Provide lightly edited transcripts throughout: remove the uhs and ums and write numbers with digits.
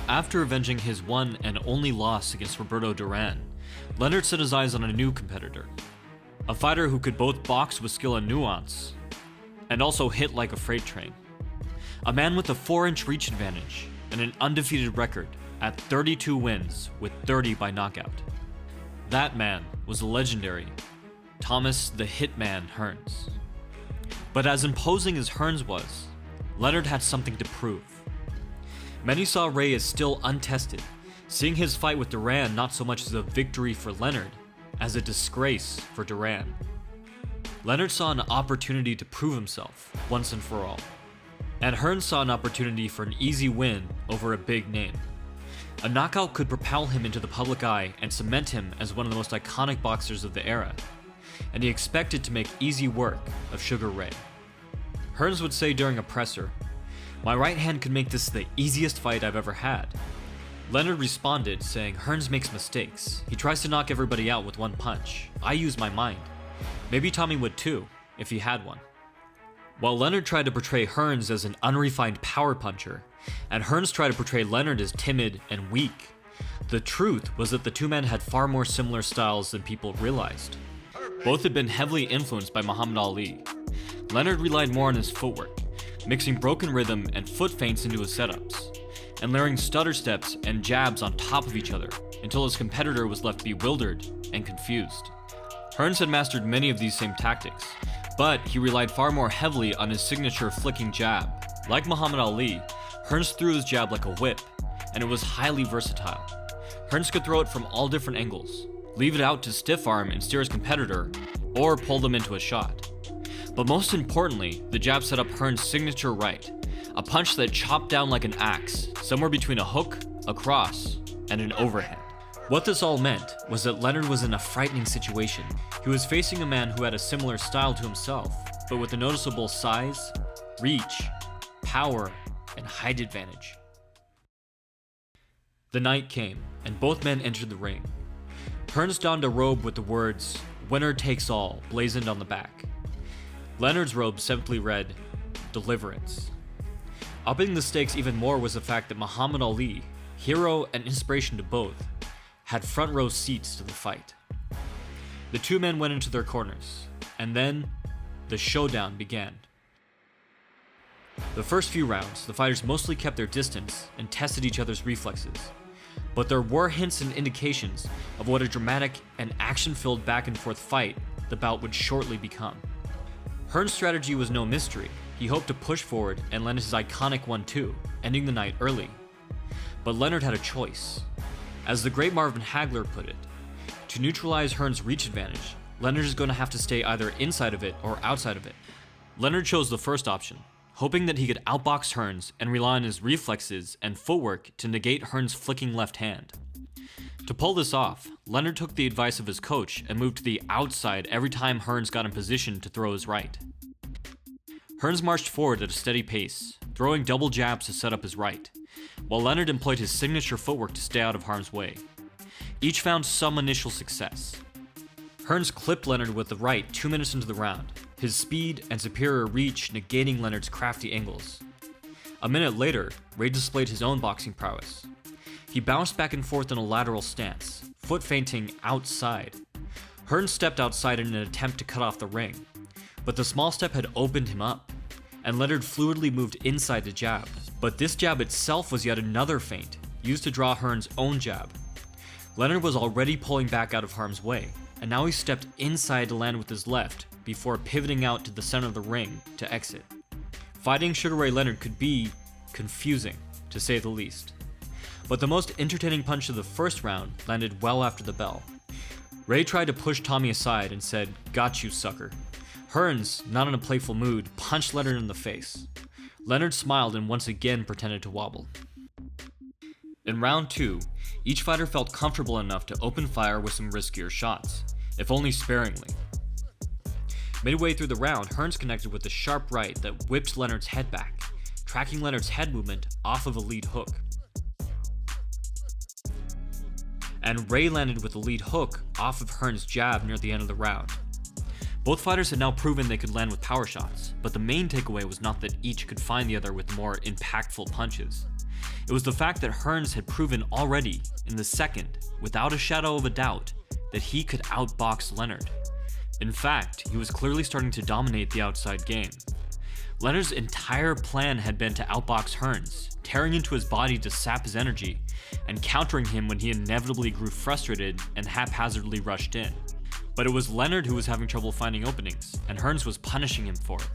After avenging his one and only loss against Roberto Duran, Leonard set his eyes on a new competitor. A fighter who could both box with skill and nuance, and also hit like a freight train. A man with a 4-inch reach advantage and an undefeated record at 32 wins with 30 by knockout. That man was the legendary Thomas the Hitman Hearns. But as imposing as Hearns was, Leonard had something to prove. Many saw Ray as still untested, seeing his fight with Duran not so much as a victory for Leonard, as a disgrace for Duran. Leonard saw an opportunity to prove himself once and for all, and Hearns saw an opportunity for an easy win over a big name. A knockout could propel him into the public eye and cement him as one of the most iconic boxers of the era, and he expected to make easy work of Sugar Ray. Hearns would say during a presser, "My right hand could make this the easiest fight I've ever had." Leonard responded saying, "Hearns makes mistakes. He tries to knock everybody out with one punch. I use my mind. Maybe Tommy would too, if he had one." While Leonard tried to portray Hearns as an unrefined power puncher, and Hearns tried to portray Leonard as timid and weak, the truth was that the two men had far more similar styles than people realized. Both had been heavily influenced by Muhammad Ali. Leonard relied more on his footwork, mixing broken rhythm and foot feints into his setups, and layering stutter steps and jabs on top of each other until his competitor was left bewildered and confused. Hearns had mastered many of these same tactics, but he relied far more heavily on his signature flicking jab. Like Muhammad Ali, Hearns threw his jab like a whip, and it was highly versatile. Hearns could throw it from all different angles, leave it out to stiff arm and steer his competitor, or pull them into a shot. But most importantly, the jab set up Hearns' signature right, a punch that chopped down like an axe, somewhere between a hook, a cross, and an overhand. What this all meant was that Leonard was in a frightening situation. He was facing a man who had a similar style to himself, but with a noticeable size, reach, power, and height advantage. The night came, and both men entered the ring. Hearns donned a robe with the words, "Winner takes all," blazoned on the back. Leonard's robe simply read, "Deliverance." Upping the stakes even more was the fact that Muhammad Ali, hero and inspiration to both, had front row seats to the fight. The two men went into their corners, and then the showdown began. The first few rounds, the fighters mostly kept their distance and tested each other's reflexes, but there were hints and indications of what a dramatic and action-filled back-and-forth fight the bout would shortly become. Hearns' strategy was no mystery. He hoped to push forward and land his iconic 1-2, ending the night early. But Leonard had a choice. As the great Marvin Hagler put it, to neutralize Hearns' reach advantage, Leonard is going to have to stay either inside of it or outside of it. Leonard chose the first option, hoping that he could outbox Hearns and rely on his reflexes and footwork to negate Hearns' flicking left hand. To pull this off, Leonard took the advice of his coach and moved to the outside every time Hearns got in position to throw his right. Hearns marched forward at a steady pace, throwing double jabs to set up his right, while Leonard employed his signature footwork to stay out of harm's way. Each found some initial success. Hearns clipped Leonard with the right 2 minutes into the round, his speed and superior reach negating Leonard's crafty angles. A minute later, Ray displayed his own boxing prowess. He bounced back and forth in a lateral stance, foot feinting outside. Hearns stepped outside in an attempt to cut off the ring, but the small step had opened him up, and Leonard fluidly moved inside the jab. But this jab itself was yet another feint, used to draw Hearns' own jab. Leonard was already pulling back out of harm's way, and now he stepped inside to land with his left before pivoting out to the center of the ring to exit. Fighting Sugar Ray Leonard could be confusing, to say the least. But the most entertaining punch of the first round landed well after the bell. Ray tried to push Tommy aside and said, "Got you, sucker." Hearns, not in a playful mood, punched Leonard in the face. Leonard smiled and once again pretended to wobble. In round 2, each fighter felt comfortable enough to open fire with some riskier shots, if only sparingly. Midway through the round, Hearns connected with a sharp right that whipped Leonard's head back, tracking Leonard's head movement off of a lead hook. And Ray landed with a lead hook off of Hearns' jab near the end of the round. Both fighters had now proven they could land with power shots, but the main takeaway was not that each could find the other with more impactful punches. It was the fact that Hearns had proven already, in the second, without a shadow of a doubt, that he could outbox Leonard. In fact, he was clearly starting to dominate the outside game. Leonard's entire plan had been to outbox Hearns, tearing into his body to sap his energy, and countering him when he inevitably grew frustrated and haphazardly rushed in. But it was Leonard who was having trouble finding openings, and Hearns was punishing him for it,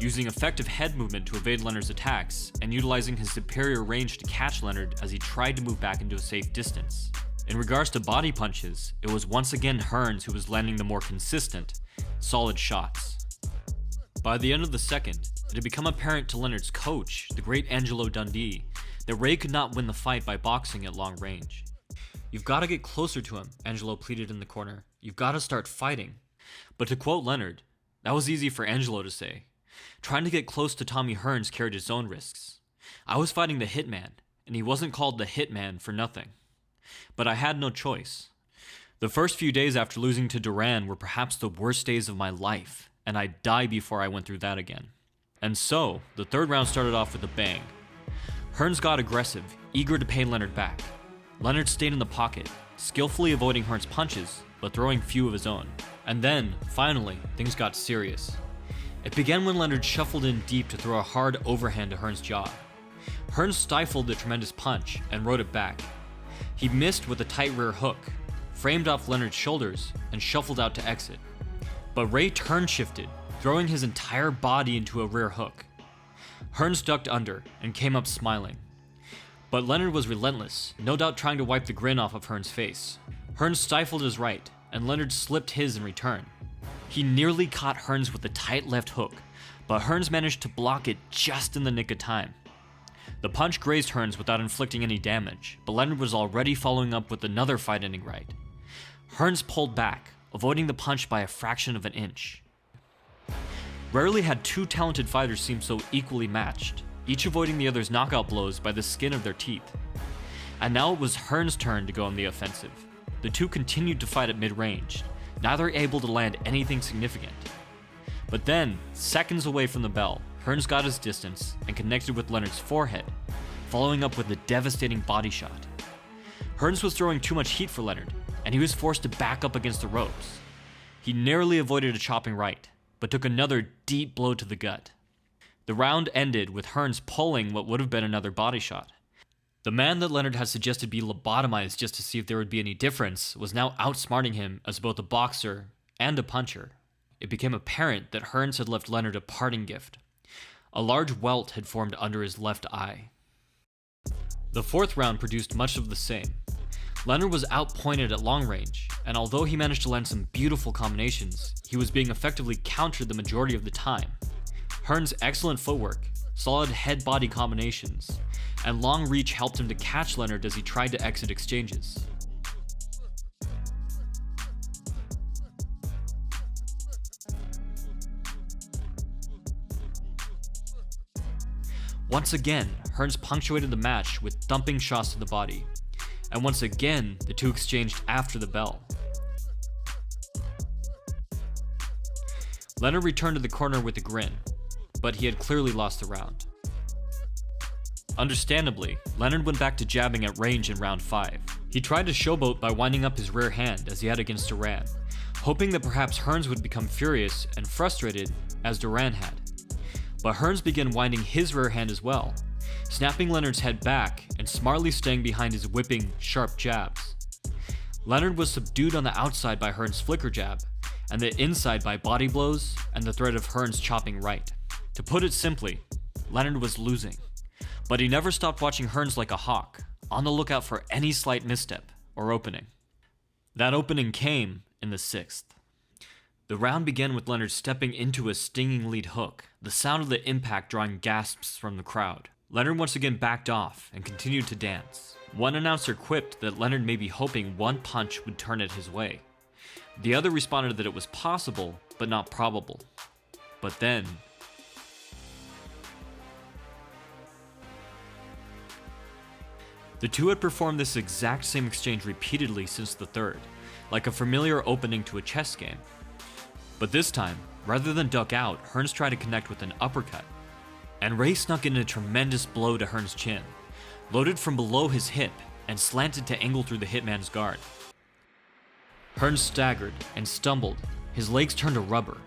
using effective head movement to evade Leonard's attacks, and utilizing his superior range to catch Leonard as he tried to move back into a safe distance. In regards to body punches, it was once again Hearns who was landing the more consistent, solid shots. By the end of the second, it had become apparent to Leonard's coach, the great Angelo Dundee, that Ray could not win the fight by boxing at long range. "You've got to get closer to him," Angelo pleaded in the corner. "You've got to start fighting." But to quote Leonard, that was easy for Angelo to say. Trying to get close to Tommy Hearns carried its own risks. I was fighting the Hitman, and he wasn't called the Hitman for nothing. But I had no choice. The first few days after losing to Duran were perhaps the worst days of my life, and I'd die before I went through that again. And so, the third round started off with a bang. Hearns got aggressive, eager to pay Leonard back. Leonard stayed in the pocket, skillfully avoiding Hearns' punches, but throwing few of his own. And then, finally, things got serious. It began when Leonard shuffled in deep to throw a hard overhand to Hearns' jaw. Hearns stifled the tremendous punch and rode it back. He missed with a tight rear hook, framed off Leonard's shoulders, and shuffled out to exit. But Ray turn shifted, throwing his entire body into a rear hook. Hearns ducked under and came up smiling. But Leonard was relentless, no doubt trying to wipe the grin off of Hearns' face. Hearns stifled his right, and Leonard slipped his in return. He nearly caught Hearns with a tight left hook, but Hearns managed to block it just in the nick of time. The punch grazed Hearns without inflicting any damage, but Leonard was already following up with another fight-ending right. Hearns pulled back, avoiding the punch by a fraction of an inch. Rarely had two talented fighters seem so equally matched, each avoiding the other's knockout blows by the skin of their teeth. And now it was Hearns' turn to go on the offensive. The two continued to fight at mid-range, neither able to land anything significant. But then, seconds away from the bell, Hearns got his distance and connected with Leonard's forehead, following up with a devastating body shot. Hearns was throwing too much heat for Leonard, and he was forced to back up against the ropes. He narrowly avoided a chopping right, but took another deep blow to the gut. The round ended with Hearns pulling what would have been another body shot. The man that Leonard had suggested be lobotomized just to see if there would be any difference was now outsmarting him as both a boxer and a puncher. It became apparent that Hearns had left Leonard a parting gift. A large welt had formed under his left eye. The fourth round produced much of the same. Leonard was outpointed at long range, and although he managed to land some beautiful combinations, he was being effectively countered the majority of the time. Hearns' excellent footwork, solid head-body combinations, and long reach helped him to catch Leonard as he tried to exit exchanges. Once again, Hearns punctuated the match with thumping shots to the body, and once again, the two exchanged after the bell. Leonard returned to the corner with a grin, but he had clearly lost the round. Understandably, Leonard went back to jabbing at range in round 5. He tried to showboat by winding up his rear hand as he had against Duran, hoping that perhaps Hearns would become furious and frustrated as Duran had. But Hearns began winding his rear hand as well, snapping Leonard's head back and smartly staying behind his whipping, sharp jabs. Leonard was subdued on the outside by Hearns' flicker jab, and the inside by body blows and the threat of Hearns chopping right. To put it simply, Leonard was losing, but he never stopped watching Hearns like a hawk, on the lookout for any slight misstep or opening. That opening came in the 6th. The round began with Leonard stepping into a stinging lead hook, the sound of the impact drawing gasps from the crowd. Leonard once again backed off and continued to dance. One announcer quipped that Leonard may be hoping one punch would turn it his way. The other responded that it was possible, but not probable. But then... The two had performed this exact same exchange repeatedly since the third, like a familiar opening to a chess game. But this time, rather than duck out, Hearns tried to connect with an uppercut. And Ray snuck in a tremendous blow to Hearns' chin, loaded from below his hip and slanted to angle through the hitman's guard. Hearns staggered and stumbled, his legs turned to rubber.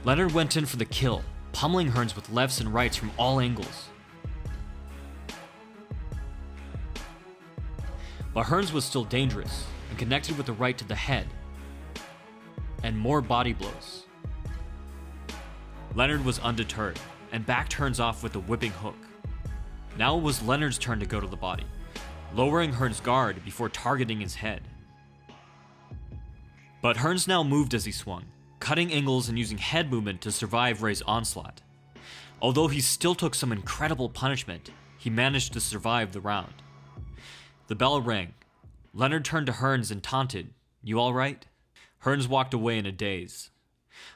Leonard went in for the kill, pummeling Hearns with lefts and rights from all angles. But Hearns was still dangerous and connected with the right to the head, and more body blows. Leonard was undeterred and backed Hearns off with a whipping hook. Now it was Leonard's turn to go to the body, lowering Hearns' guard before targeting his head. But Hearns now moved as he swung, cutting angles and using head movement to survive Ray's onslaught. Although he still took some incredible punishment, he managed to survive the round. The bell rang. Leonard turned to Hearns and taunted, "You all right?" Hearns walked away in a daze.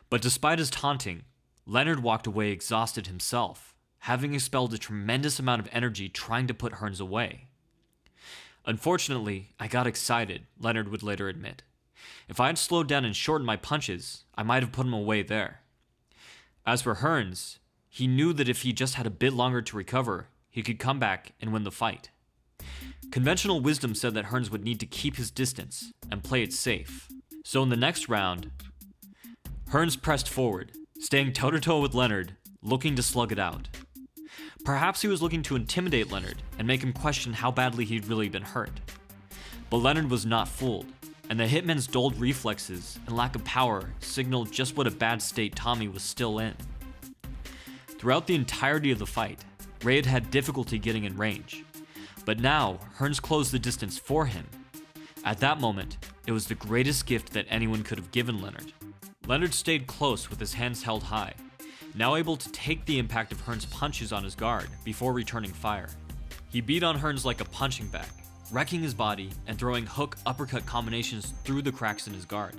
But despite his taunting, Leonard walked away exhausted himself, having expelled a tremendous amount of energy trying to put Hearns away. "Unfortunately, I got excited," Leonard would later admit. "If I had slowed down and shortened my punches, I might have put him away there." As for Hearns, he knew that if he just had a bit longer to recover, he could come back and win the fight. Conventional wisdom said that Hearns would need to keep his distance and play it safe. So in the next round, Hearns pressed forward, staying toe-to-toe with Leonard, looking to slug it out. Perhaps he was looking to intimidate Leonard and make him question how badly he'd really been hurt. But Leonard was not fooled, and the hitman's dulled reflexes and lack of power signaled just what a bad state Tommy was still in. Throughout the entirety of the fight, Ray had had difficulty getting in range. But now, Hearns closed the distance for him. At that moment, it was the greatest gift that anyone could have given Leonard. Leonard stayed close with his hands held high, now able to take the impact of Hearns' punches on his guard before returning fire. He beat on Hearns like a punching bag, wrecking his body and throwing hook-uppercut combinations through the cracks in his guard.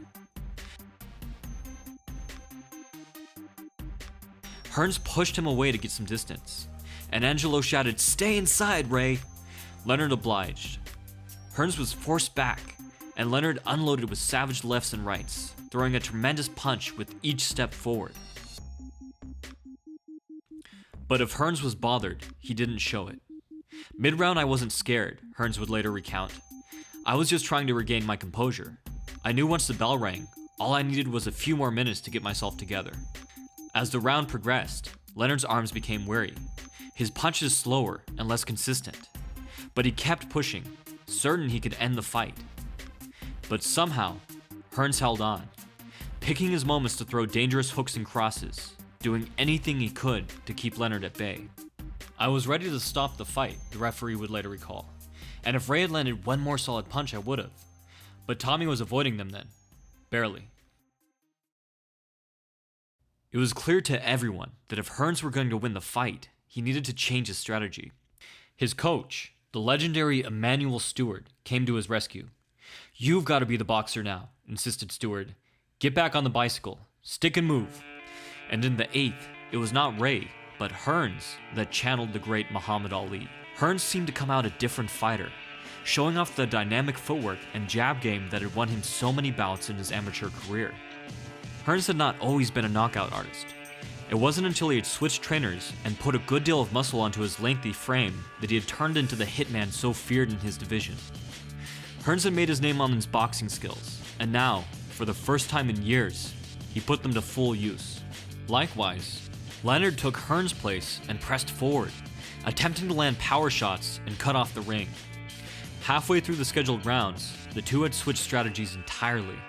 Hearns pushed him away to get some distance, and Angelo shouted, "Stay inside, Ray!" Leonard obliged. Hearns was forced back, and Leonard unloaded with savage lefts and rights, throwing a tremendous punch with each step forward. But if Hearns was bothered, he didn't show it. "Mid-round I wasn't scared," Hearns would later recount. "I was just trying to regain my composure. I knew once the bell rang, all I needed was a few more minutes to get myself together." As the round progressed, Leonard's arms became weary, his punches slower and less consistent. But he kept pushing, certain he could end the fight. But somehow, Hearns held on, picking his moments to throw dangerous hooks and crosses, doing anything he could to keep Leonard at bay. "I was ready to stop the fight," the referee would later recall, "and if Ray had landed one more solid punch, I would have. But Tommy was avoiding them then. Barely." It was clear to everyone that if Hearns were going to win the fight, he needed to change his strategy. His coach, the legendary Emmanuel Stewart, came to his rescue. "You've got to be the boxer now," insisted Stewart. "Get back on the bicycle, stick and move." And in the 8th, it was not Ray, but Hearns that channeled the great Muhammad Ali. Hearns seemed to come out a different fighter, showing off the dynamic footwork and jab game that had won him so many bouts in his amateur career. Hearns had not always been a knockout artist. It wasn't until he had switched trainers and put a good deal of muscle onto his lengthy frame that he had turned into the hitman so feared in his division. Hearns had made his name on his boxing skills, and now, for the first time in years, he put them to full use. Likewise, Leonard took Hearns' place and pressed forward, attempting to land power shots and cut off the ring. Halfway through the scheduled rounds, the two had switched strategies entirely.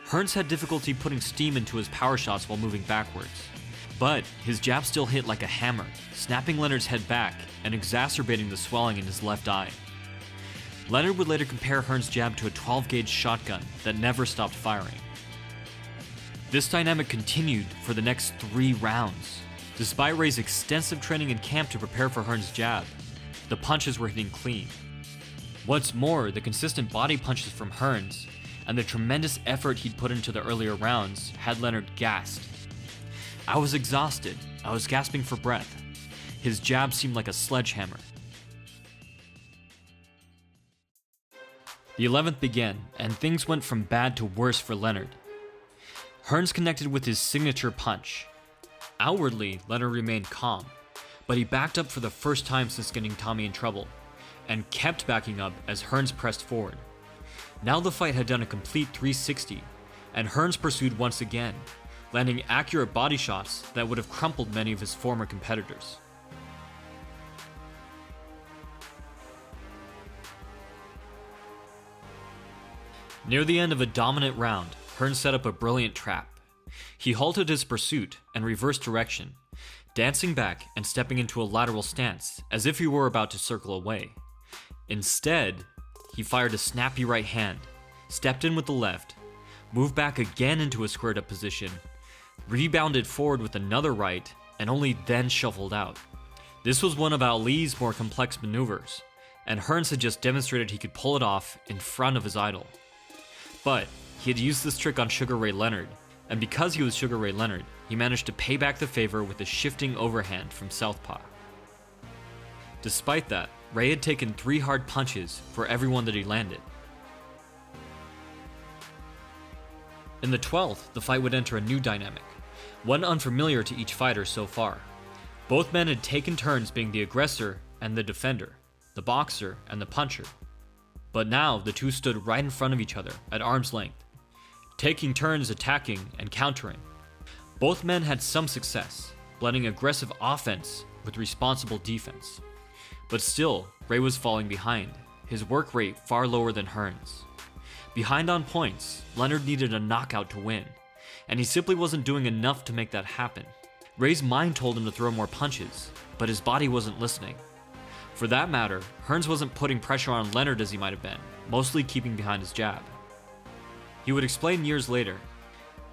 Hearns had difficulty putting steam into his power shots while moving backwards, but his jab still hit like a hammer, snapping Leonard's head back and exacerbating the swelling in his left eye. Leonard would later compare Hearns' jab to a 12-gauge shotgun that never stopped firing. This dynamic continued for the next 3 rounds. Despite Ray's extensive training in camp to prepare for Hearns' jab, the punches were hitting clean. What's more, the consistent body punches from Hearns and the tremendous effort he'd put into the earlier rounds had Leonard gassed. "I was exhausted. I was gasping for breath. His jab seemed like a sledgehammer." The 11th began, and things went from bad to worse for Leonard. Hearns connected with his signature punch. Outwardly, Leonard remained calm, but he backed up for the first time since getting Tommy in trouble, and kept backing up as Hearns pressed forward. Now the fight had done a complete 360, and Hearns pursued once again, landing accurate body shots that would have crumpled many of his former competitors. Near the end of a dominant round, Hearns set up a brilliant trap. He halted his pursuit and reversed direction, dancing back and stepping into a lateral stance as if he were about to circle away. Instead, he fired a snappy right hand, stepped in with the left, moved back again into a squared up position, rebounded forward with another right, and only then shuffled out. This was one of Ali's more complex maneuvers, and Hearns had just demonstrated he could pull it off in front of his idol. But he had used this trick on Sugar Ray Leonard, and because he was Sugar Ray Leonard, he managed to pay back the favor with a shifting overhand from southpaw. Despite that, Ray had taken 3 hard punches for every one that he landed. In the 12th, the fight would enter a new dynamic, one unfamiliar to each fighter so far. Both men had taken turns being the aggressor and the defender, the boxer and the puncher. But now the two stood right in front of each other at arm's length, taking turns attacking and countering. Both men had some success, blending aggressive offense with responsible defense. But still, Ray was falling behind, his work rate far lower than Hearns. Behind on points, Leonard needed a knockout to win, and he simply wasn't doing enough to make that happen. Ray's mind told him to throw more punches, but his body wasn't listening. For that matter, Hearns wasn't putting pressure on Leonard as he might have been, mostly keeping behind his jab. He would explain years later,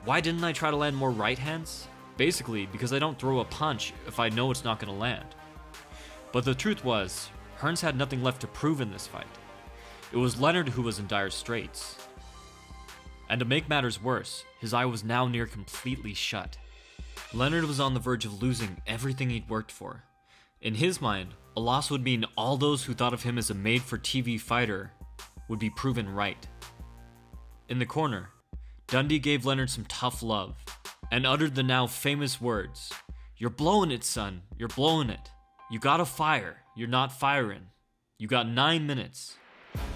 "Why didn't I try to land more right hands? Basically, because I don't throw a punch if I know it's not going to land." But the truth was, Hearns had nothing left to prove in this fight. It was Leonard who was in dire straits. And to make matters worse, his eye was now near completely shut. Leonard was on the verge of losing everything he'd worked for. In his mind, a loss would mean all those who thought of him as a made-for-TV fighter would be proven right. In the corner, Dundee gave Leonard some tough love and uttered the now famous words, "You're blowing it, son. You're blowing it. You gotta fire. You're not firing. You got 9 minutes."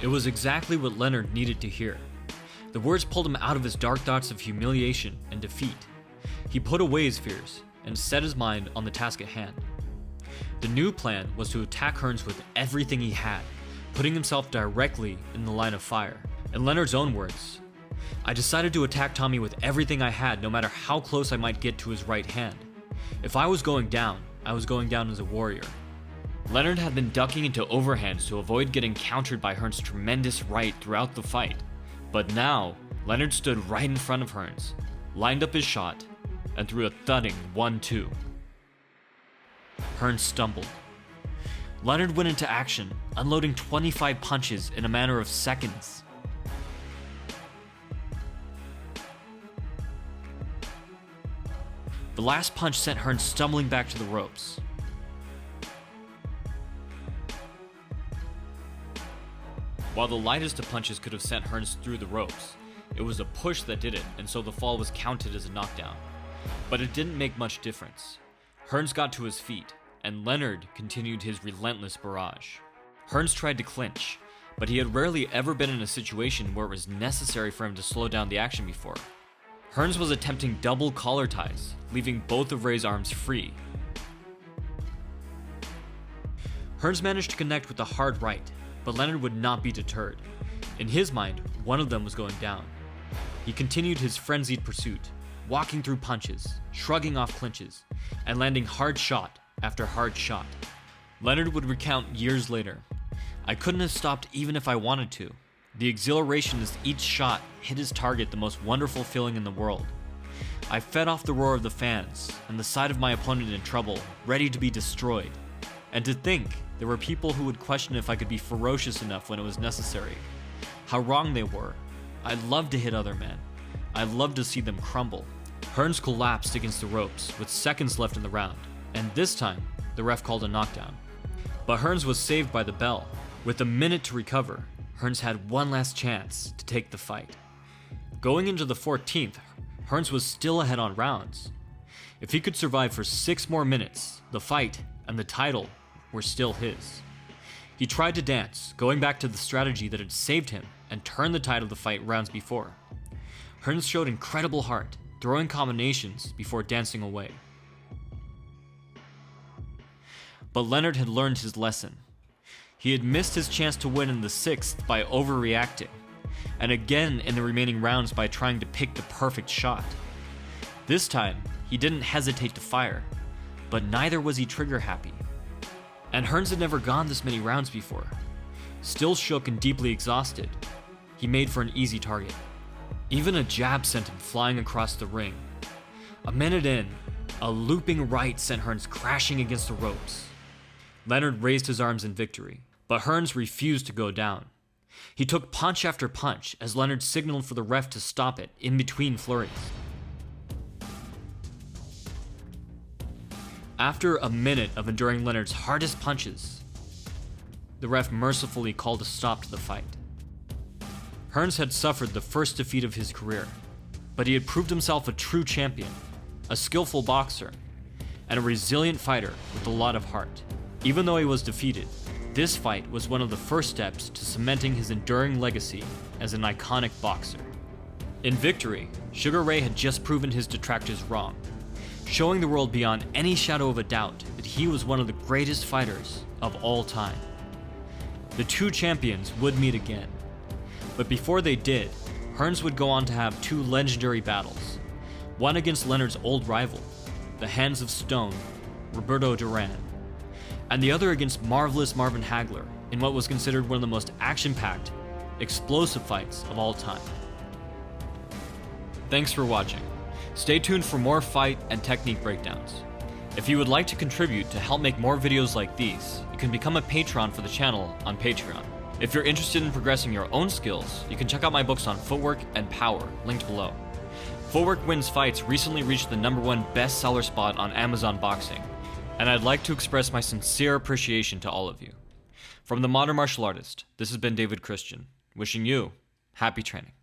It was exactly what Leonard needed to hear. The words pulled him out of his dark thoughts of humiliation and defeat. He put away his fears and set his mind on the task at hand. The new plan was to attack Hearns with everything he had, putting himself directly in the line of fire. In Leonard's own words, "I decided to attack Tommy with everything I had, no matter how close I might get to his right hand. If I was going down, I was going down as a warrior." Leonard had been ducking into overhands to avoid getting countered by Hearns' tremendous right throughout the fight. But now, Leonard stood right in front of Hearns, lined up his shot, and threw a thudding 1-2. Hearns stumbled. Leonard went into action, unloading 25 punches in a matter of seconds. The last punch sent Hearns stumbling back to the ropes. While the lightest of punches could have sent Hearns through the ropes, it was a push that did it, and so the fall was counted as a knockdown. But it didn't make much difference. Hearns got to his feet, and Leonard continued his relentless barrage. Hearns tried to clinch, but he had rarely ever been in a situation where it was necessary for him to slow down the action before. Hearns was attempting double collar ties, leaving both of Ray's arms free. Hearns managed to connect with a hard right, but Leonard would not be deterred. In his mind, one of them was going down. He continued his frenzied pursuit, walking through punches, shrugging off clinches, and landing hard shot after hard shot. Leonard would recount years later, "I couldn't have stopped even if I wanted to. The exhilaration as each shot hit his target, the most wonderful feeling in the world. I fed off the roar of the fans and the sight of my opponent in trouble, ready to be destroyed. And to think there were people who would question if I could be ferocious enough when it was necessary. How wrong they were. I loved to hit other men. I loved to see them crumble." Hearns collapsed against the ropes with seconds left in the round, and this time, the ref called a knockdown. But Hearns was saved by the bell. With a minute to recover, Hearns had one last chance to take the fight. Going into the 14th, Hearns was still ahead on rounds. If he could survive for 6 more minutes, the fight, and the title were still his. He tried to dance, going back to the strategy that had saved him and turned the tide of the fight rounds before. Hearns showed incredible heart, throwing combinations before dancing away. But Leonard had learned his lesson. He had missed his chance to win in the 6th by overreacting, and again in the remaining rounds by trying to pick the perfect shot. This time, he didn't hesitate to fire, but neither was he trigger happy. And Hearns had never gone this many rounds before. Still shook and deeply exhausted, he made for an easy target. Even a jab sent him flying across the ring. A minute in, a looping right sent Hearns crashing against the ropes. Leonard raised his arms in victory, but Hearns refused to go down. He took punch after punch as Leonard signaled for the ref to stop it in between flurries. After a minute of enduring Leonard's hardest punches, the ref mercifully called a stop to the fight. Hearns had suffered the first defeat of his career, but he had proved himself a true champion, a skillful boxer, and a resilient fighter with a lot of heart. Even though he was defeated, this fight was one of the first steps to cementing his enduring legacy as an iconic boxer. In victory, Sugar Ray had just proven his detractors wrong, showing the world beyond any shadow of a doubt that he was one of the greatest fighters of all time. The two champions would meet again, but before they did, Hearns would go on to have two legendary battles, one against Leonard's old rival, the Hands of Stone, Roberto Duran, and the other against Marvelous Marvin Hagler in what was considered one of the most action-packed, explosive fights of all time. Thanks for watching. Stay tuned for more fight and technique breakdowns. If you would like to contribute to help make more videos like these, you can become a patron for the channel on Patreon. If you're interested in progressing your own skills, you can check out my books on footwork and power, linked below. Footwork Wins Fights recently reached the #1 bestseller spot on Amazon Boxing, and I'd like to express my sincere appreciation to all of you. From the Modern Martial Artist, this has been David Christian, wishing you happy training.